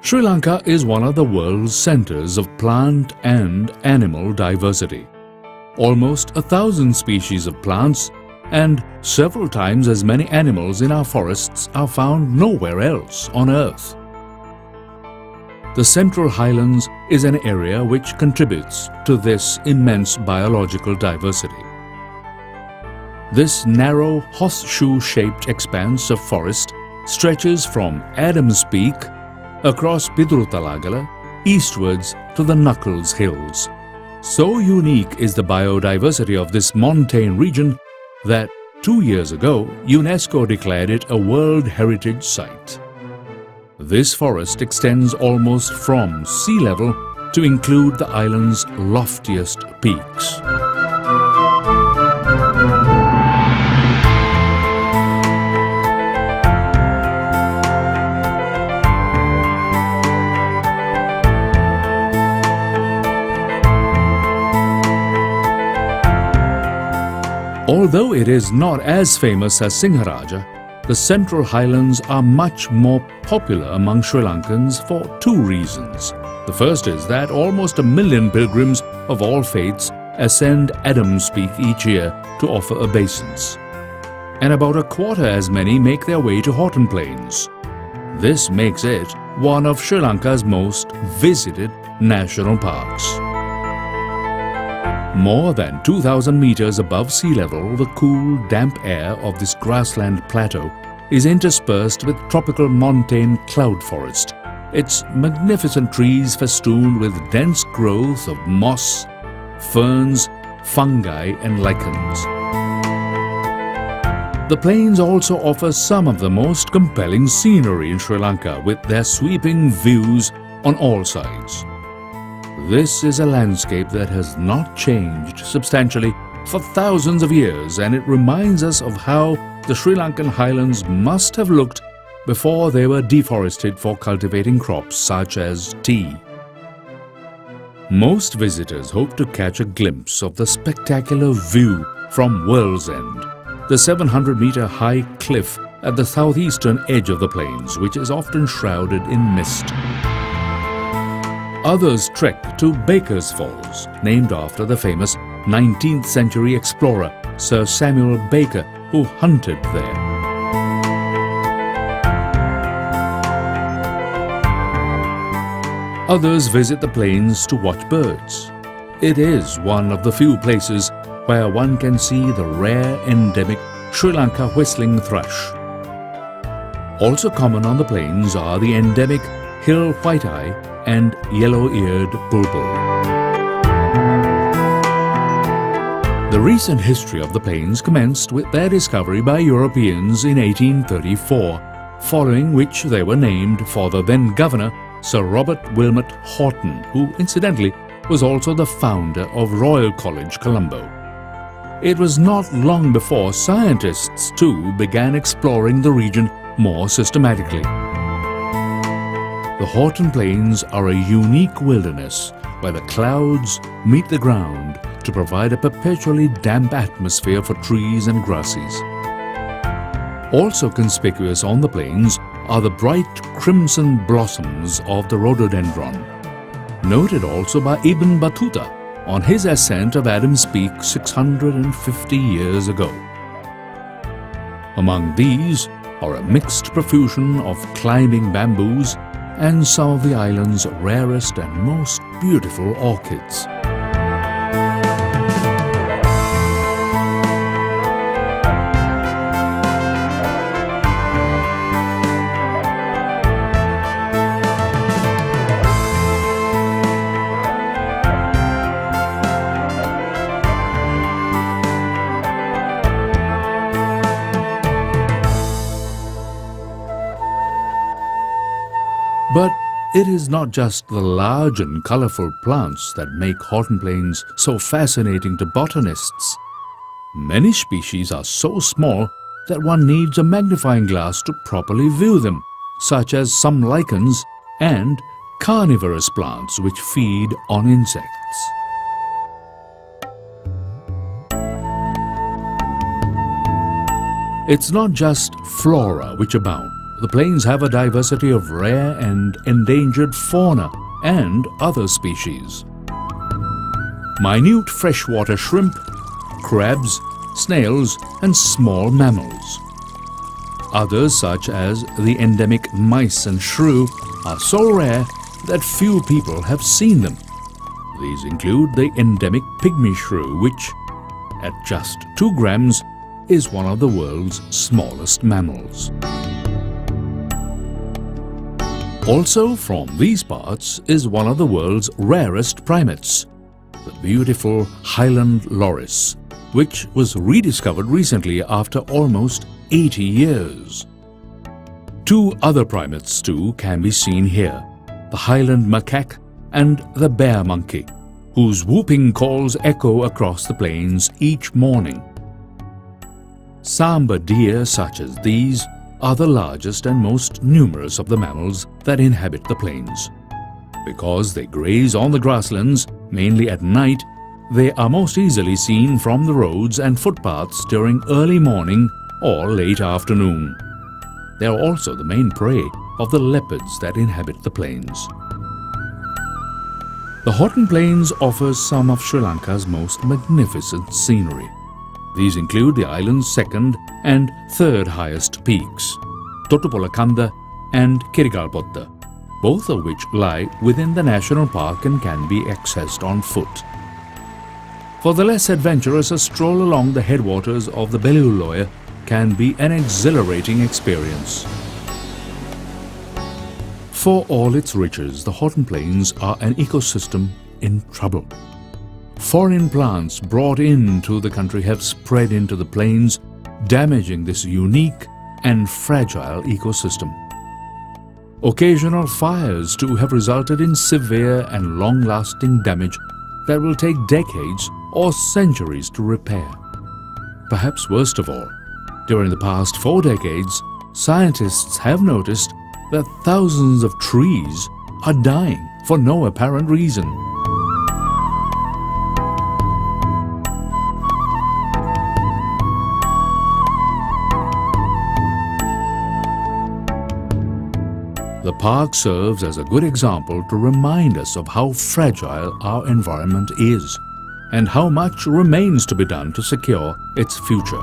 Sri Lanka is one of the world's centers of plant and animal diversity. Almost 1,000 species of plants and several times as many animals in our forests are found nowhere else on Earth. The Central Highlands is an area which contributes to this immense biological diversity. This narrow, horseshoe-shaped expanse of forest stretches from Adams Peak across Pidrutalagala eastwards to the Knuckles Hills. So unique is the biodiversity of this montane region that 2 years ago UNESCO declared it a World Heritage Site. This forest extends almost from sea level to include the island's loftiest peaks. Although it is not as famous as Singharaja, the Central Highlands are much more popular among Sri Lankans for 2 reasons. The first is that almost 1 million pilgrims of all faiths ascend Adams Peak each year to offer obeisance, and about 1/4 as many make their way to Horton Plains. This makes it one of Sri Lanka's most visited national parks. More than 2,000 meters above sea level, the cool, damp air of this grassland plateau is interspersed with tropical montane cloud forest, its magnificent trees festooned with dense growth of moss, ferns, fungi and lichens. The plains also offer some of the most compelling scenery in Sri Lanka with their sweeping views on all sides. This is a landscape that has not changed substantially for thousands of years, and it reminds us of how the Sri Lankan highlands must have looked before they were deforested for cultivating crops such as tea. Most visitors hope to catch a glimpse of the spectacular view from World's End, the 700-meter-high cliff at the southeastern edge of the plains, which is often shrouded in mist. Others trek to Baker's Falls, named after the famous 19th century explorer Sir Samuel Baker, who hunted there. Others visit the plains to watch birds. It is one of the few places where one can see the rare endemic Sri Lanka whistling thrush. Also common on the plains are the endemic hill white-eye and yellow-eared bulbul. The recent history of the plains commenced with their discovery by Europeans in 1834, following which they were named for the then governor, Sir Robert Wilmot Horton, who incidentally was also the founder of Royal College, Colombo. It was not long before scientists too began exploring the region more systematically. The Horton Plains are a unique wilderness where the clouds meet the ground to provide a perpetually damp atmosphere for trees and grasses. Also conspicuous on the plains are the bright crimson blossoms of the rhododendron, noted also by Ibn Battuta on his ascent of Adams Peak 650 years ago. Among these are a mixed profusion of climbing bamboos and some of the island's rarest and most beautiful orchids. But it is not just the large and colorful plants that make Horton Plains so fascinating to botanists. Many species are so small that one needs a magnifying glass to properly view them, such as some lichens and carnivorous plants which feed on insects. It's not just flora which abound. the plains have a diversity of rare and endangered fauna and other species. Minute freshwater shrimp, crabs, snails, and small mammals. Others, such as the endemic mice and shrew, are so rare that few people have seen them. These include the endemic pygmy shrew, which, at just 2 grams, is one of the world's smallest mammals. Also from these parts is one of the world's rarest primates, the beautiful highland loris, which was rediscovered recently after almost 80 years. 2 other primates too can be seen here, the highland macaque and the bear monkey, whose whooping calls echo across the plains each morning. Sambar deer such as these are the largest and most numerous of the mammals that inhabit the plains. Because they graze on the grasslands, mainly at night, they are most easily seen from the roads and footpaths during early morning or late afternoon. They are also the main prey of the leopards that inhabit the plains. The Horton Plains offers some of Sri Lanka's most magnificent scenery. These include the island's 2nd and 3rd highest peaks, Totupolakanda and Kirigalpotta, both of which lie within the national park and can be accessed on foot. For the less adventurous, a stroll along the headwaters of the Belluloya can be an exhilarating experience. For all its riches, the Horton Plains are an ecosystem in trouble. Foreign plants brought into the country have spread into the plains, damaging this unique and fragile ecosystem. Occasional fires too have resulted in severe and long-lasting damage that will take decades or centuries to repair. Perhaps worst of all, during the past 4 decades, scientists have noticed that thousands of trees are dying for no apparent reason. The park serves as a good example to remind us of how fragile our environment is and how much remains to be done to secure its future.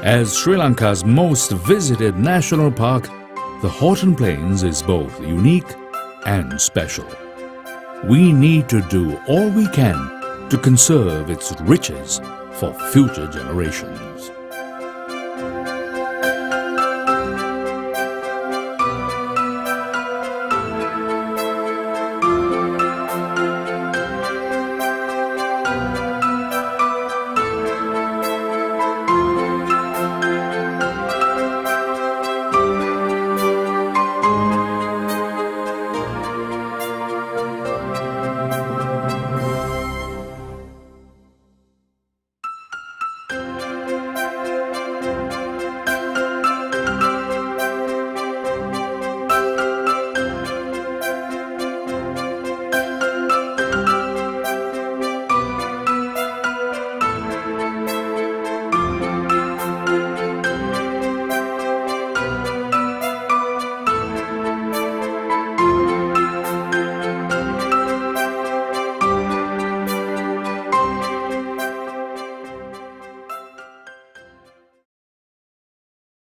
As Sri Lanka's most visited national park, the Horton Plains is both unique and special. We need to do all we can to conserve its riches for future generations.